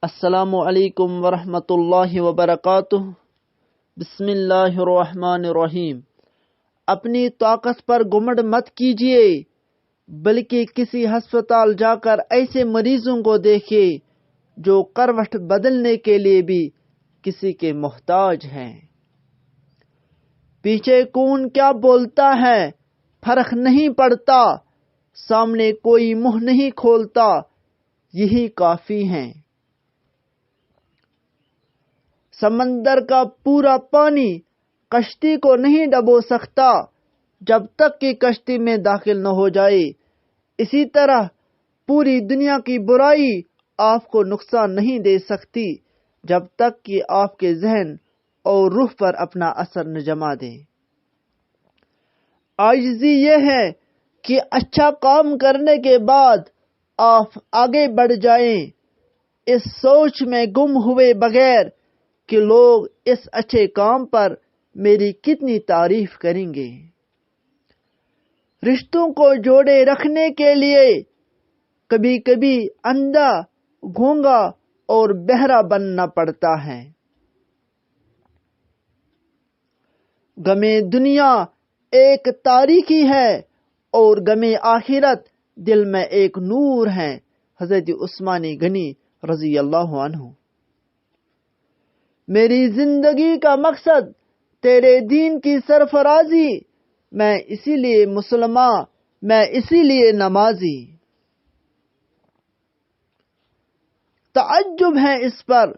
السلام علیکم ورحمۃ اللہ وبرکاتہ۔ بسم اللہ الرحمن الرحیم۔ اپنی طاقت پر گھمنڈ مت کیجیے، بلکہ کسی ہسپتال جا کر ایسے مریضوں کو دیکھیے جو کروٹ بدلنے کے لیے بھی کسی کے محتاج ہیں۔ پیچھے کون کیا بولتا ہے فرق نہیں پڑتا، سامنے کوئی منہ نہیں کھولتا، یہی کافی ہیں۔ سمندر کا پورا پانی کشتی کو نہیں ڈبو سکتا جب تک کہ کشتی میں داخل نہ ہو جائے، اسی طرح پوری دنیا کی برائی آپ کو نقصان نہیں دے سکتی جب تک کہ آپ کے ذہن اور روح پر اپنا اثر نہ جما دے۔ عاجزی یہ ہے کہ اچھا کام کرنے کے بعد آپ آگے بڑھ جائیں، اس سوچ میں گم ہوئے بغیر کہ لوگ اس اچھے کام پر میری کتنی تعریف کریں گے۔ رشتوں کو جوڑے رکھنے کے لیے کبھی کبھی اندھا، گونگا اور بہرا بننا پڑتا ہے۔ غمِ دنیا ایک تاریکی ہے اور غمِ آخرت دل میں ایک نور ہے۔ حضرت عثمان غنی رضی اللہ عنہ۔ میری زندگی کا مقصد تیرے دین کی سرفرازی، میں اسی لیے مسلمان، میں اسی لیے نمازی۔ تعجب ہے اس پر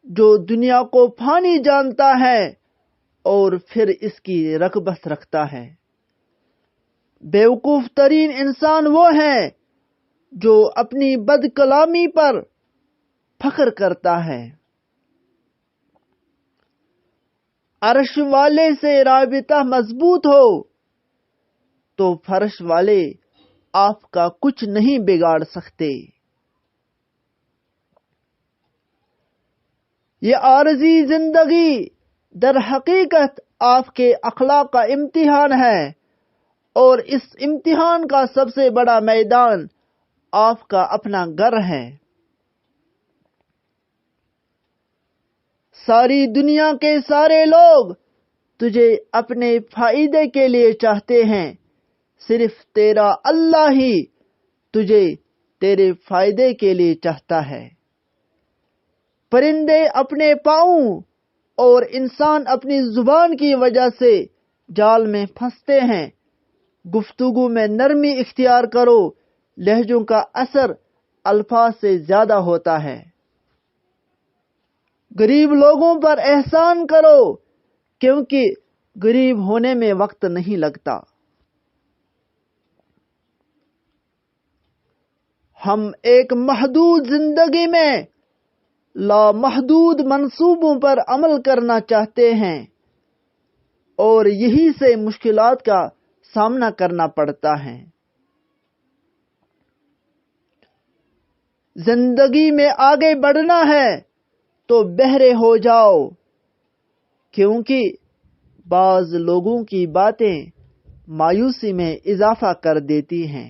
جو دنیا کو فانی جانتا ہے اور پھر اس کی رغبت رکھتا ہے۔ بیوقوف ترین انسان وہ ہے جو اپنی بد کلامی پر فخر کرتا ہے۔ عرش والے سے رابطہ مضبوط ہو تو فرش والے آپ کا کچھ نہیں بگاڑ سکتے۔ یہ عارضی زندگی در حقیقت آپ کے اخلاق کا امتحان ہے، اور اس امتحان کا سب سے بڑا میدان آپ کا اپنا گھر ہے۔ ساری دنیا کے سارے لوگ تجھے اپنے فائدے کے لیے چاہتے ہیں، صرف تیرا اللہ ہی تجھے تیرے فائدے کے لیے چاہتا ہے۔ پرندے اپنے پاؤں اور انسان اپنی زبان کی وجہ سے جال میں پھنستے ہیں۔ گفتگو میں نرمی اختیار کرو، لہجوں کا اثر الفاظ سے زیادہ ہوتا ہے۔ غریب لوگوں پر احسان کرو، کیونکہ غریب ہونے میں وقت نہیں لگتا۔ ہم ایک محدود زندگی میں لامحدود منصوبوں پر عمل کرنا چاہتے ہیں، اور یہی سے مشکلات کا سامنا کرنا پڑتا ہے۔ زندگی میں آگے بڑھنا ہے تو بہرے ہو جاؤ، کیونکہ بعض لوگوں کی باتیں مایوسی میں اضافہ کر دیتی ہیں۔